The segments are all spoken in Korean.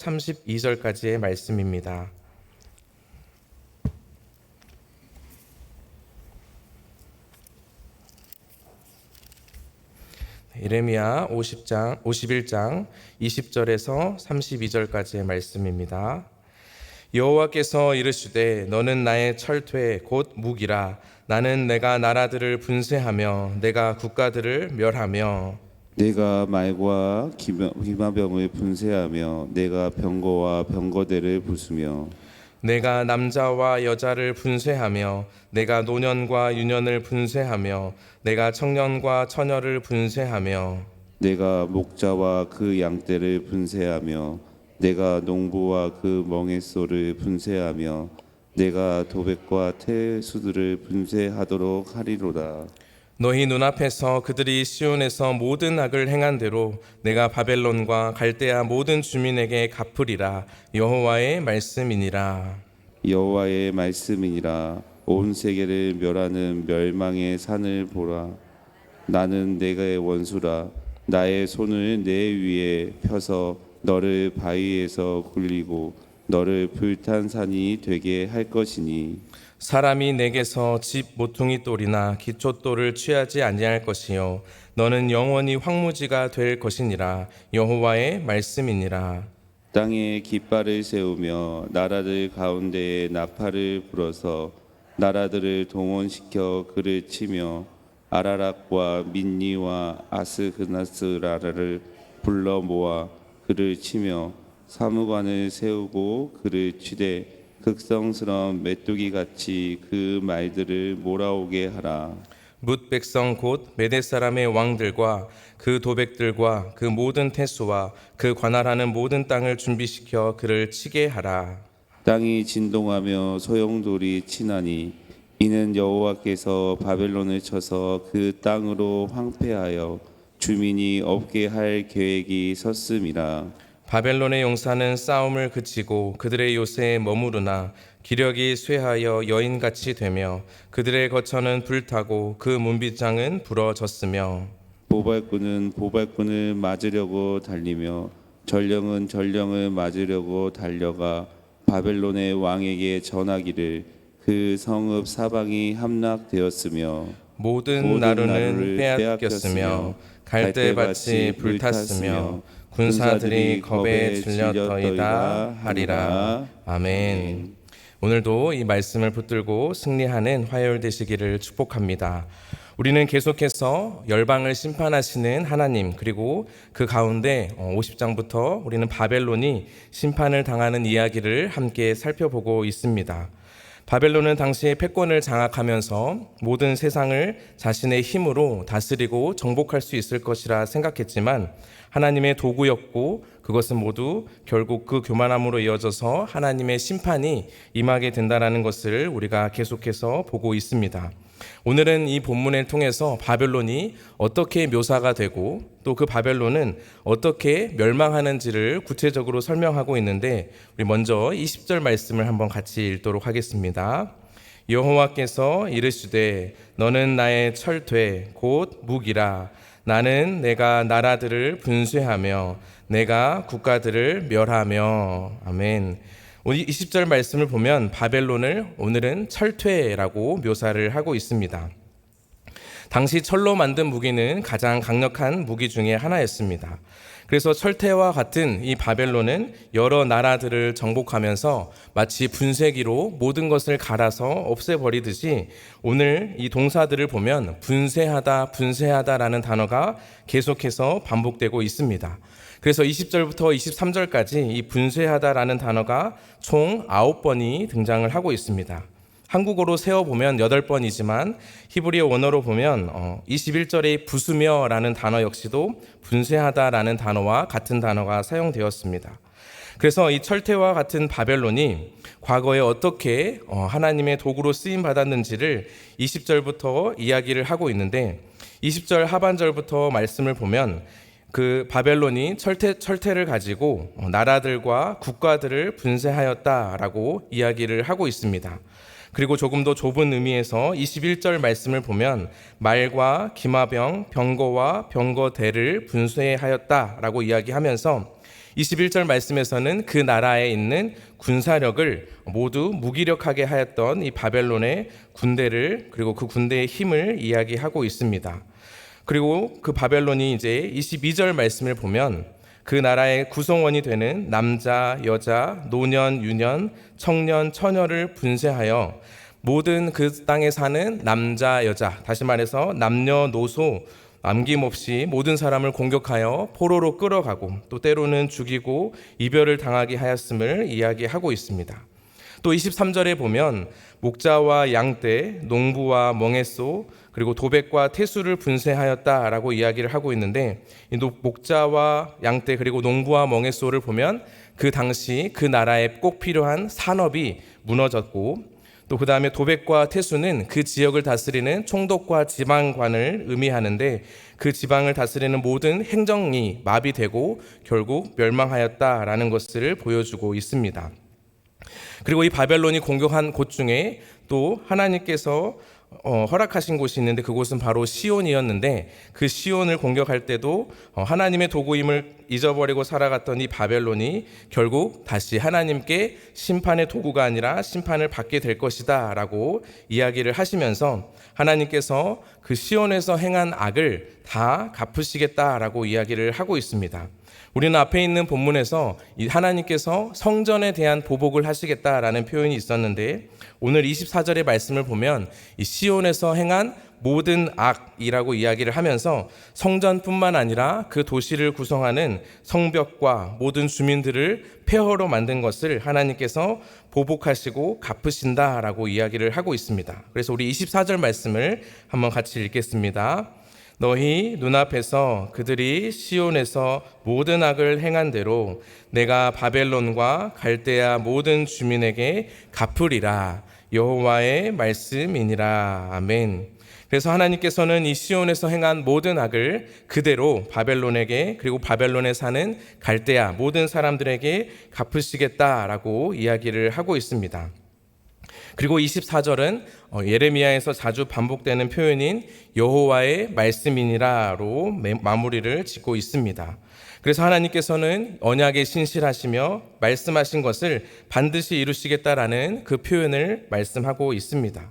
32절까지의 말씀입니다. 예레미야 51장 20절에서 32절까지의 말씀입니다. 여호와께서 이르시되 너는 나의 철퇴 곧 무기라. 나는 내가 나라들을 분쇄하며 내가 국가들을 멸하며 내가 말과 기마병을 분쇄하며 내가 병거와 병거대를 부수며 내가 남자와 여자를 분쇄하며 내가 노년과 유년을 분쇄하며 내가 청년과 처녀를 분쇄하며 내가 목자와 그 양떼를 분쇄하며 내가 농부와 그 멍에소를 분쇄하며 내가 도백과 태수들을 분쇄하도록 하리로다. 너희 눈앞에서 그들이 시온에서 모든 악을 행한 대로 내가 바벨론과 갈대아 모든 주민에게 갚으리라. 여호와의 말씀이니라. 여호와의 말씀이니라. 온 세계를 멸하는 멸망의 산을 보라. 나는 내가의 원수라. 나의 손을 내 위에 펴서 너를 바위에서 굴리고 너를 불탄 산이 되게 할 것이니 사람이 내게서 집 모퉁이 돌이나 기초돌을 취하지 아니할 것이요 너는 영원히 황무지가 될 것이니라. 여호와의 말씀이니라. 땅에 깃발을 세우며 나라들 가운데에 나팔을 불어서 나라들을 동원시켜 그를 치며 아라락과 민니와 아스그나스라를 불러 모아 그를 치며 사무관을 세우고 그를 치되 극성스러운 메뚜기 같이 그 말들을 몰아오게 하라. 뭇 백성 곧 메대 사람의 왕들과 그 도백들과 그 모든 태수와 그 관할하는 모든 땅을 준비시켜 그를 치게 하라. 땅이 진동하며 소용돌이 치나니 이는 여호와께서 바벨론을 쳐서 그 땅으로 황폐하여 주민이 없게 할 계획이 섰음이라. 바벨론의 용사는 싸움을 그치고 그들의 요새에 머무르나 기력이 쇠하여 여인같이 되며 그들의 거처는 불타고 그 문빗장은 부러졌으며 보발꾼은 보발꾼을 맞으려고 달리며 전령은 전령을 맞으려고 달려가 바벨론의 왕에게 전하기를 그 성읍 사방이 함락되었으며 모든 나루는 빼앗겼으며 갈대밭이 불탔으며 군사들이 겁에 질렸더이다 하리라. 아멘. 오늘도 이 말씀을 붙들고 승리하는 화요일 되시기를 축복합니다. 우리는 계속해서 열방을 심판하시는 하나님, 그리고 그 가운데 50장부터 우리는 바벨론이 심판을 당하는 이야기를 함께 살펴보고 있습니다. 바벨론은 당시에 패권을 장악하면서 모든 세상을 자신의 힘으로 다스리고 정복할 수 있을 것이라 생각했지만 하나님의 도구였고 그것은 모두 결국 그 교만함으로 이어져서 하나님의 심판이 임하게 된다는 것을 우리가 계속해서 보고 있습니다. 오늘은 이 본문을 통해서 바벨론이 어떻게 묘사가 되고 또 그 바벨론은 어떻게 멸망하는지를 구체적으로 설명하고 있는데 우리 먼저 20절 말씀을 한번 같이 읽도록 하겠습니다. 여호와께서 이르시되 너는 나의 철퇴 곧 무기라. 나는 내가 나라들을 분쇄하며 내가 국가들을 멸하며. 아멘. 오늘 20절 말씀을 보면 바벨론을 오늘은 철퇴라고 묘사를 하고 있습니다. 당시 철로 만든 무기는 가장 강력한 무기 중에 하나였습니다. 그래서 철퇴와 같은 이 바벨론은 여러 나라들을 정복하면서 마치 분쇄기로 모든 것을 갈아서 없애버리듯이 오늘 이 동사들을 보면 분쇄하다, 분쇄하다라는 단어가 계속해서 반복되고 있습니다. 그래서 20절부터 23절까지 이 분쇄하다라는 단어가 총 9번이 등장을 하고 있습니다. 한국어로 세어보면 8번이지만 히브리어 원어로 보면 21절의 부수며라는 단어 역시도 분쇄하다라는 단어와 같은 단어가 사용되었습니다. 그래서 이 철퇴와 같은 바벨론이 과거에 어떻게 하나님의 도구로 쓰임 받았는지를 20절부터 이야기를 하고 있는데 20절 하반절부터 말씀을 보면 그 바벨론이 철퇴를 가지고 나라들과 국가들을 분쇄하였다라고 이야기를 하고 있습니다. 그리고 조금 더 좁은 의미에서 21절 말씀을 보면 말과 기마병, 병거와 병거대를 분쇄하였다라고 이야기하면서 21절 말씀에서는 그 나라에 있는 군사력을 모두 무기력하게 하였던 이 바벨론의 군대를, 그리고 그 군대의 힘을 이야기하고 있습니다. 그리고 그 바벨론이 이제 22절 말씀을 보면 그 나라의 구성원이 되는 남자, 여자, 노년, 유년, 청년, 처녀를 분쇄하여 모든 그 땅에 사는 남자, 여자, 다시 말해서 남녀노소 남김없이 모든 사람을 공격하여 포로로 끌어가고 또 때로는 죽이고 이별을 당하게 하였음을 이야기하고 있습니다. 또 23절에 보면 목자와 양떼, 농부와 멍에소, 그리고 도백과 태수를 분쇄하였다라고 이야기를 하고 있는데, 이 목자와 양떼 그리고 농부와 멍에소를 보면 그 당시 그 나라에 꼭 필요한 산업이 무너졌고, 또 그 다음에 도백과 태수는 그 지역을 다스리는 총독과 지방관을 의미하는데, 그 지방을 다스리는 모든 행정이 마비되고 결국 멸망하였다라는 것을 보여주고 있습니다. 그리고 이 바벨론이 공격한 곳 중에 또 하나님께서 허락하신 곳이 있는데, 그곳은 바로 시온이었는데, 그 시온을 공격할 때도 하나님의 도구임을 잊어버리고 살아갔던 이 바벨론이 결국 다시 하나님께 심판의 도구가 아니라 심판을 받게 될 것이다 라고 이야기를 하시면서 하나님께서 그 시온에서 행한 악을 다 갚으시겠다라고 이야기를 하고 있습니다. 우리는 앞에 있는 본문에서 이 하나님께서 성전에 대한 보복을 하시겠다라는 표현이 있었는데, 오늘 24절의 말씀을 보면 이 시온에서 행한 모든 악이라고 이야기를 하면서 성전뿐만 아니라 그 도시를 구성하는 성벽과 모든 주민들을 폐허로 만든 것을 하나님께서 보복하시고 갚으신다라고 이야기를 하고 있습니다. 그래서 우리 24절 말씀을 한번 같이 읽겠습니다. 너희 눈앞에서 그들이 시온에서 모든 악을 행한 대로 내가 바벨론과 갈대아 모든 주민에게 갚으리라. 여호와의 말씀이니라. 아멘. 그래서 하나님께서는 이 시온에서 행한 모든 악을 그대로 바벨론에게, 그리고 바벨론에 사는 갈대아 모든 사람들에게 갚으시겠다라고 이야기를 하고 있습니다. 그리고 24절은 예레미야에서 자주 반복되는 표현인 여호와의 말씀이니라로 마무리를 짓고 있습니다. 그래서 하나님께서는 언약에 신실하시며 말씀하신 것을 반드시 이루시겠다라는 그 표현을 말씀하고 있습니다.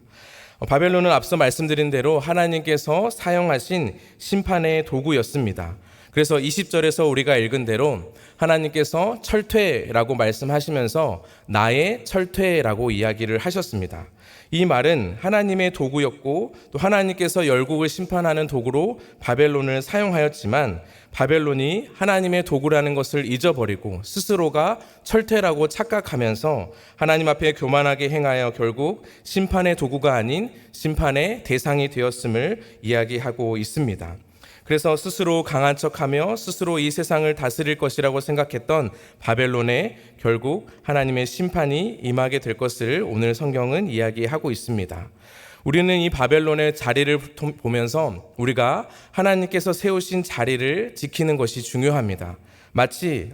바벨론은 앞서 말씀드린 대로 하나님께서 사용하신 심판의 도구였습니다. 그래서 20절에서 우리가 읽은 대로 하나님께서 철퇴라고 말씀하시면서 나의 철퇴라고 이야기를 하셨습니다. 이 말은 하나님의 도구였고 또 하나님께서 열국을 심판하는 도구로 바벨론을 사용하였지만, 바벨론이 하나님의 도구라는 것을 잊어버리고 스스로가 철퇴라고 착각하면서 하나님 앞에 교만하게 행하여 결국 심판의 도구가 아닌 심판의 대상이 되었음을 이야기하고 있습니다. 그래서 스스로 강한 척하며 스스로 이 세상을 다스릴 것이라고 생각했던 바벨론에 결국 하나님의 심판이 임하게 될 것을 오늘 성경은 이야기하고 있습니다. 우리는 이 바벨론의 자리를 보면서 우리가 하나님께서 세우신 자리를 지키는 것이 중요합니다. 마치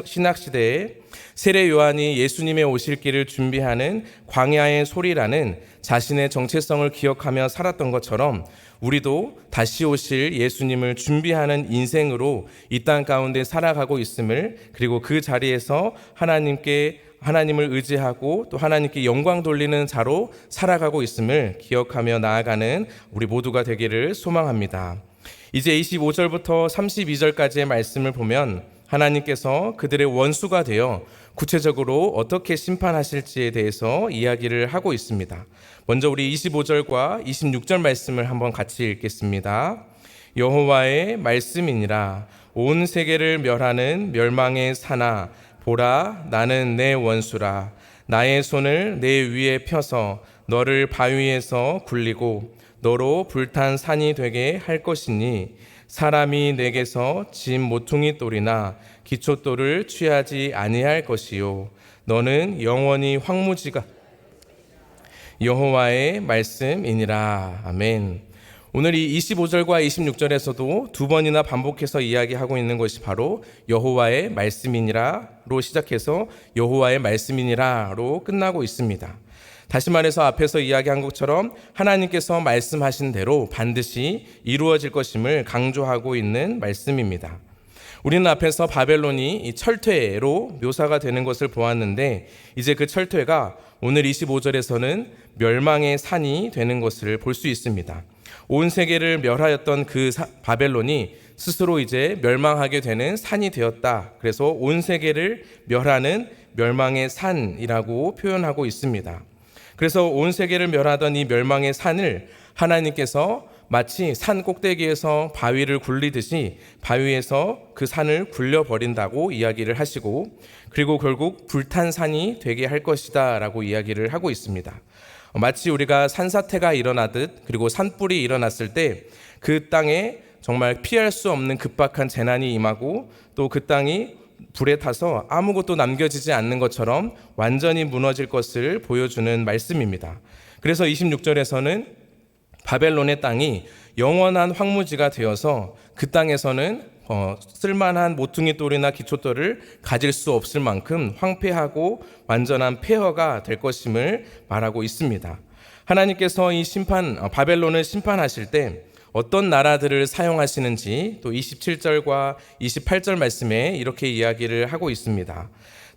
신약시대에 세례 요한이 예수님의 오실 길을 준비하는 광야의 소리라는 자신의 정체성을 기억하며 살았던 것처럼, 우리도 다시 오실 예수님을 준비하는 인생으로 이 땅 가운데 살아가고 있음을, 그리고 그 자리에서 하나님을 의지하고 또 하나님께 영광 돌리는 자로 살아가고 있음을 기억하며 나아가는 우리 모두가 되기를 소망합니다. 이제 25절부터 32절까지의 말씀을 보면 하나님께서 그들의 원수가 되어 구체적으로 어떻게 심판하실지에 대해서 이야기를 하고 있습니다. 먼저 우리 25절과 26절 말씀을 한번 같이 읽겠습니다. 여호와의 말씀이니라. 온 세계를 멸하는 멸망의 사나 보라, 나는 내 원수라. 나의 손을 내 위에 펴서 너를 바위에서 굴리고 너로 불탄 산이 되게 할 것이니, 사람이 내게서 짐 모퉁이 돌이나 기초돌을 취하지 아니할 것이요 너는 영원히 황무지가 여호와의 말씀이니라. 아멘. 오늘 이 25절과 26절에서도 두 번이나 반복해서 이야기하고 있는 것이 바로 여호와의 말씀이니라로 시작해서 여호와의 말씀이니라로 끝나고 있습니다. 다시 말해서 앞에서 이야기한 것처럼 하나님께서 말씀하신 대로 반드시 이루어질 것임을 강조하고 있는 말씀입니다. 우리는 앞에서 바벨론이 이 철퇴로 묘사가 되는 것을 보았는데 이제 그 철퇴가 오늘 25절에서는 멸망의 산이 되는 것을 볼 수 있습니다. 온 세계를 멸하였던 그 바벨론이 스스로 이제 멸망하게 되는 산이 되었다. 그래서 온 세계를 멸하는 멸망의 산이라고 표현하고 있습니다. 그래서 온 세계를 멸하던 이 멸망의 산을 하나님께서 마치 산 꼭대기에서 바위를 굴리듯이 바위에서 그 산을 굴려버린다고 이야기를 하시고 그리고 결국 불탄 산이 되게 할 것이다 라고 이야기를 하고 있습니다. 마치 우리가 산사태가 일어나듯 그리고 산불이 일어났을 때 그 땅에 정말 피할 수 없는 급박한 재난이 임하고 또 그 땅이 불에 타서 아무것도 남겨지지 않는 것처럼 완전히 무너질 것을 보여주는 말씀입니다. 그래서 26절에서는 바벨론의 땅이 영원한 황무지가 되어서 그 땅에서는 쓸만한 모퉁이 돌이나 기초돌을 가질 수 없을 만큼 황폐하고 완전한 폐허가 될 것임을 말하고 있습니다. 하나님께서 이 바벨론을 심판하실 때 어떤 나라들을 사용하시는지 또 27절과 28절 말씀에 이렇게 이야기를 하고 있습니다.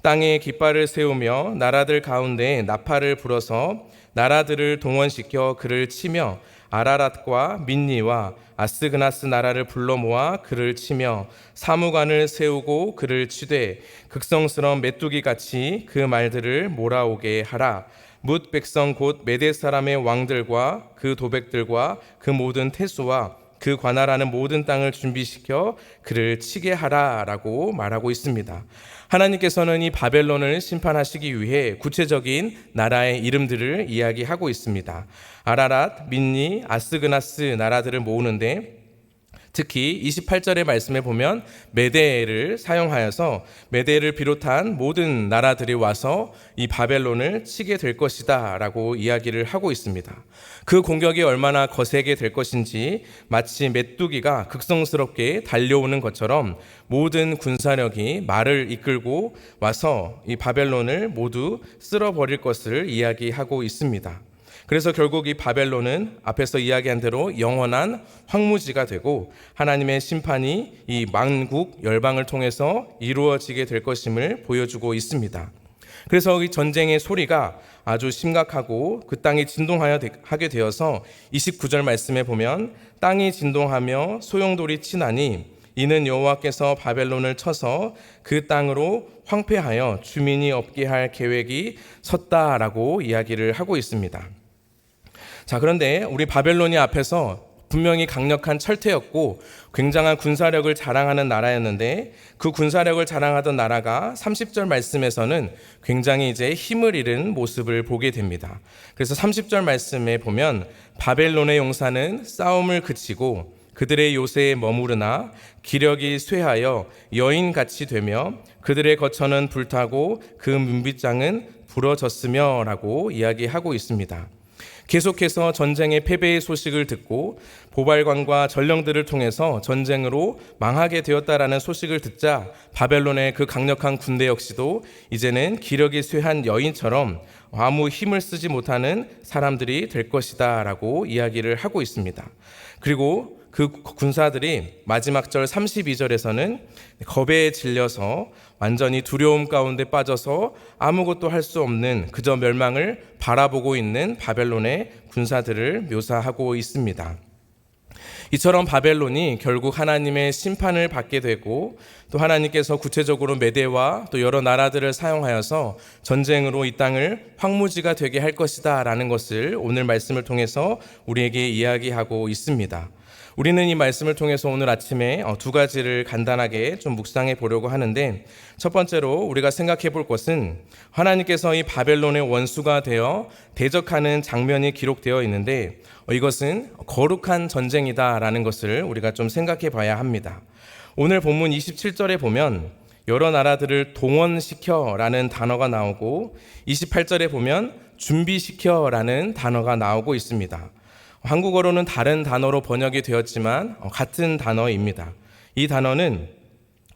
땅에 깃발을 세우며 나라들 가운데 나팔을 불어서 나라들을 동원시켜 그를 치며 아라랏과 민니와 아스그나스 나라를 불러 모아 그를 치며 사무관을 세우고 그를 치되 극성스러운 메뚜기 같이 그 말들을 몰아오게 하라. 뭇 백성 곧 메대 사람의 왕들과 그 도백들과 그 모든 태수와 그 관할하는 모든 땅을 준비시켜 그를 치게 하라라고 말하고 있습니다. 하나님께서는 이 바벨론을 심판하시기 위해 구체적인 나라의 이름들을 이야기하고 있습니다. 아라랏, 민니, 아스그나스 나라들을 모으는데 특히 28절의 말씀에 보면 메대를 사용하여서 메대를 비롯한 모든 나라들이 와서 이 바벨론을 치게 될 것이다 라고 이야기를 하고 있습니다. 그 공격이 얼마나 거세게 될 것인지 마치 메뚜기가 극성스럽게 달려오는 것처럼 모든 군사력이 말을 이끌고 와서 이 바벨론을 모두 쓸어버릴 것을 이야기하고 있습니다. 그래서 결국 이 바벨론은 앞에서 이야기한 대로 영원한 황무지가 되고 하나님의 심판이 이 만국 열방을 통해서 이루어지게 될 것임을 보여주고 있습니다. 그래서 이 전쟁의 소리가 아주 심각하고 그 땅이 진동하게 되어서 29절 말씀에 보면 땅이 진동하며 소용돌이 치나니 이는 여호와께서 바벨론을 쳐서 그 땅으로 황폐하여 주민이 없게 할 계획이 섰다라고 이야기를 하고 있습니다. 자, 그런데 우리 바벨론이 앞에서 분명히 강력한 철퇴였고 굉장한 군사력을 자랑하는 나라였는데 그 군사력을 자랑하던 나라가 30절 말씀에서는 굉장히 이제 힘을 잃은 모습을 보게 됩니다. 그래서 30절 말씀에 보면 바벨론의 용사는 싸움을 그치고 그들의 요새에 머무르나 기력이 쇠하여 여인같이 되며 그들의 거처는 불타고 그 문빗장은 부러졌으며 라고 이야기하고 있습니다. 계속해서 전쟁의 패배의 소식을 듣고 보발관과 전령들을 통해서 전쟁으로 망하게 되었다라는 소식을 듣자 바벨론의 그 강력한 군대 역시도 이제는 기력이 쇠한 여인처럼 아무 힘을 쓰지 못하는 사람들이 될 것이다 라고 이야기를 하고 있습니다. 그리고 그 군사들이 마지막 절 32절에서는 겁에 질려서 완전히 두려움 가운데 빠져서 아무것도 할 수 없는 그저 멸망을 바라보고 있는 바벨론의 군사들을 묘사하고 있습니다. 이처럼 바벨론이 결국 하나님의 심판을 받게 되고 또 하나님께서 구체적으로 메대와 또 여러 나라들을 사용하여서 전쟁으로 이 땅을 황무지가 되게 할 것이다 라는 것을 오늘 말씀을 통해서 우리에게 이야기하고 있습니다. 우리는 이 말씀을 통해서 오늘 아침에 두 가지를 간단하게 좀 묵상해 보려고 하는데 첫 번째로 우리가 생각해 볼 것은 하나님께서 이 바벨론의 원수가 되어 대적하는 장면이 기록되어 있는데 이것은 거룩한 전쟁이다라는 것을 우리가 좀 생각해 봐야 합니다. 오늘 본문 27절에 보면 여러 나라들을 동원시켜라는 단어가 나오고 28절에 보면 준비시켜라는 단어가 나오고 있습니다. 한국어로는 다른 단어로 번역이 되었지만 같은 단어입니다. 이 단어는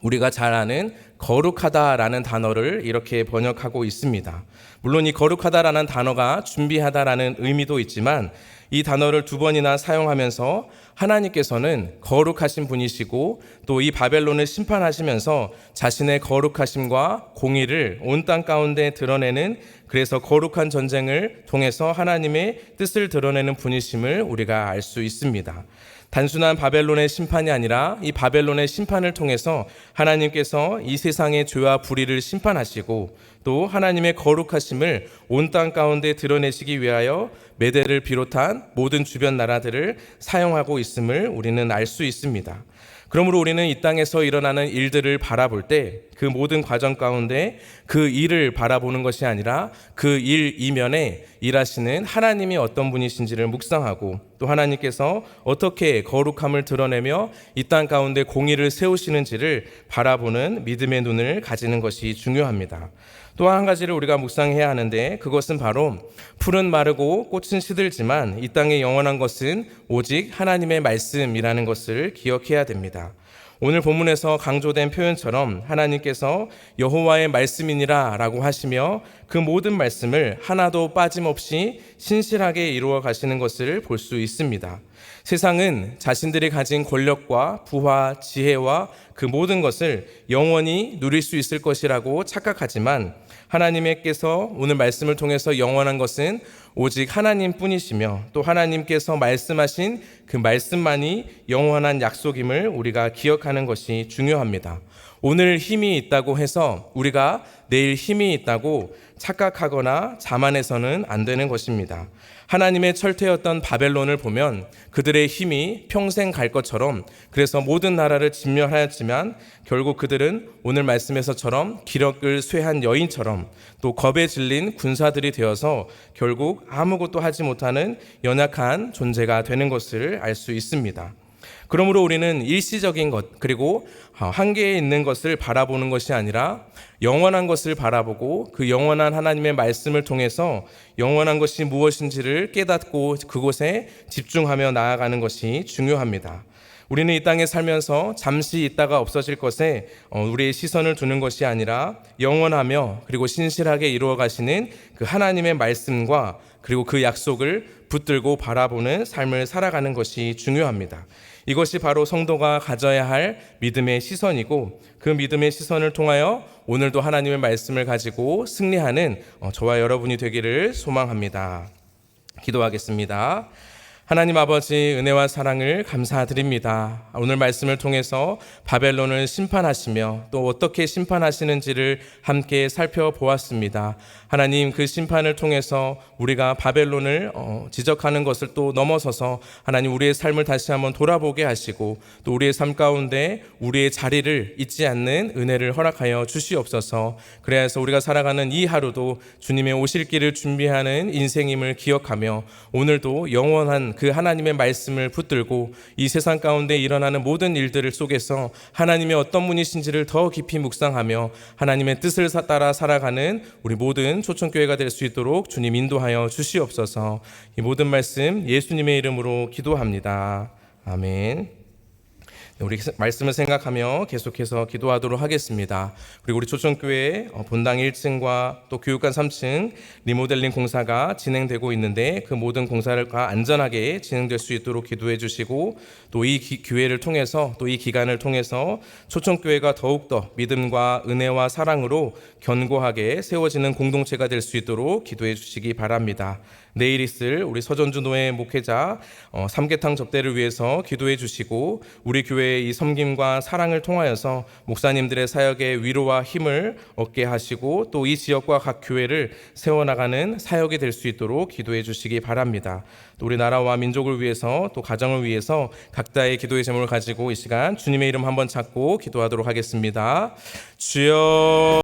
우리가 잘 아는 거룩하다라는 단어를 이렇게 번역하고 있습니다. 물론 이 거룩하다라는 단어가 준비하다라는 의미도 있지만 이 단어를 두 번이나 사용하면서 하나님께서는 거룩하신 분이시고 또 이 바벨론을 심판하시면서 자신의 거룩하심과 공의를 온 땅 가운데 드러내는, 그래서 거룩한 전쟁을 통해서 하나님의 뜻을 드러내는 분이심을 우리가 알 수 있습니다. 단순한 바벨론의 심판이 아니라 이 바벨론의 심판을 통해서 하나님께서 이 세상의 죄와 불의를 심판하시고 또 하나님의 거룩하심을 온 땅 가운데 드러내시기 위하여 메대를 비롯한 모든 주변 나라들을 사용하고 있음을 우리는 알 수 있습니다. 그러므로 우리는 이 땅에서 일어나는 일들을 바라볼 때 그 모든 과정 가운데 그 일을 바라보는 것이 아니라 그 일 이면에 일하시는 하나님이 어떤 분이신지를 묵상하고 또 하나님께서 어떻게 거룩함을 드러내며 이 땅 가운데 공의를 세우시는지를 바라보는 믿음의 눈을 가지는 것이 중요합니다. 또 한 가지를 우리가 묵상해야 하는데 그것은 바로 풀은 마르고 꽃은 시들지만 이 땅에 영원한 것은 오직 하나님의 말씀이라는 것을 기억해야 됩니다. 오늘 본문에서 강조된 표현처럼 하나님께서 여호와의 말씀이니라 라고 하시며 그 모든 말씀을 하나도 빠짐없이 신실하게 이루어 가시는 것을 볼 수 있습니다. 세상은 자신들이 가진 권력과 부와 지혜와 그 모든 것을 영원히 누릴 수 있을 것이라고 착각하지만 하나님께서 오늘 말씀을 통해서 영원한 것은 오직 하나님뿐이시며 또 하나님께서 말씀하신 그 말씀만이 영원한 약속임을 우리가 기억하는 것이 중요합니다. 오늘 힘이 있다고 해서 우리가 내일 힘이 있다고 착각하거나 자만해서는 안 되는 것입니다. 하나님의 철퇴였던 바벨론을 보면 그들의 힘이 평생 갈 것처럼 그래서 모든 나라를 진멸하였지만 결국 그들은 오늘 말씀에서처럼 기력을 쇠한 여인처럼 또 겁에 질린 군사들이 되어서 결국 아무것도 하지 못하는 연약한 존재가 되는 것을 알 수 있습니다. 그러므로 우리는 일시적인 것 그리고 한계에 있는 것을 바라보는 것이 아니라 영원한 것을 바라보고 그 영원한 하나님의 말씀을 통해서 영원한 것이 무엇인지를 깨닫고 그곳에 집중하며 나아가는 것이 중요합니다. 우리는 이 땅에 살면서 잠시 있다가 없어질 것에 우리의 시선을 두는 것이 아니라 영원하며 그리고 신실하게 이루어 가시는 그 하나님의 말씀과 그리고 그 약속을 붙들고 바라보는 삶을 살아가는 것이 중요합니다. 이것이 바로 성도가 가져야 할 믿음의 시선이고 그 믿음의 시선을 통하여 오늘도 하나님의 말씀을 가지고 승리하는 저와 여러분이 되기를 소망합니다. 기도하겠습니다. 하나님 아버지 은혜와 사랑을 감사드립니다. 오늘 말씀을 통해서 바벨론을 심판하시며 또 어떻게 심판하시는지를 함께 살펴보았습니다. 하나님 그 심판을 통해서 우리가 바벨론을 지적하는 것을 또 넘어서서 하나님 우리의 삶을 다시 한번 돌아보게 하시고 또 우리의 삶 가운데 우리의 자리를 잊지 않는 은혜를 허락하여 주시옵소서. 그래서 우리가 살아가는 이 하루도 주님의 오실 길을 준비하는 인생임을 기억하며 오늘도 영원한 그 하나님의 말씀을 붙들고 이 세상 가운데 일어나는 모든 일들을 속에서 하나님의 어떤 분이신지를 더 깊이 묵상하며 하나님의 뜻을 따라 살아가는 우리 모든 초청교회가 될 수 있도록 주님 인도하여 주시옵소서. 이 모든 말씀 예수님의 이름으로 기도합니다. 아멘. 우리 말씀을 생각하며 계속해서 기도하도록 하겠습니다. 그리고 우리 초청교회 본당 1층과 또 교육관 3층 리모델링 공사가 진행되고 있는데 그 모든 공사가 안전하게 진행될 수 있도록 기도해 주시고 또 이 기회를 통해서 또 이 기간을 통해서 초청교회가 더욱더 믿음과 은혜와 사랑으로 견고하게 세워지는 공동체가 될 수 있도록 기도해 주시기 바랍니다. 내일 있을 우리 서전주 노회 목회자 삼계탕 접대를 위해서 기도해 주시고 우리 교회의 이 섬김과 사랑을 통하여서 목사님들의 사역에 위로와 힘을 얻게 하시고 또 이 지역과 각 교회를 세워나가는 사역이 될 수 있도록 기도해 주시기 바랍니다. 또 우리 나라와 민족을 위해서 또 가정을 위해서 각자의 기도의 제목을 가지고 이 시간 주님의 이름 한번 찾고 기도하도록 하겠습니다. 주여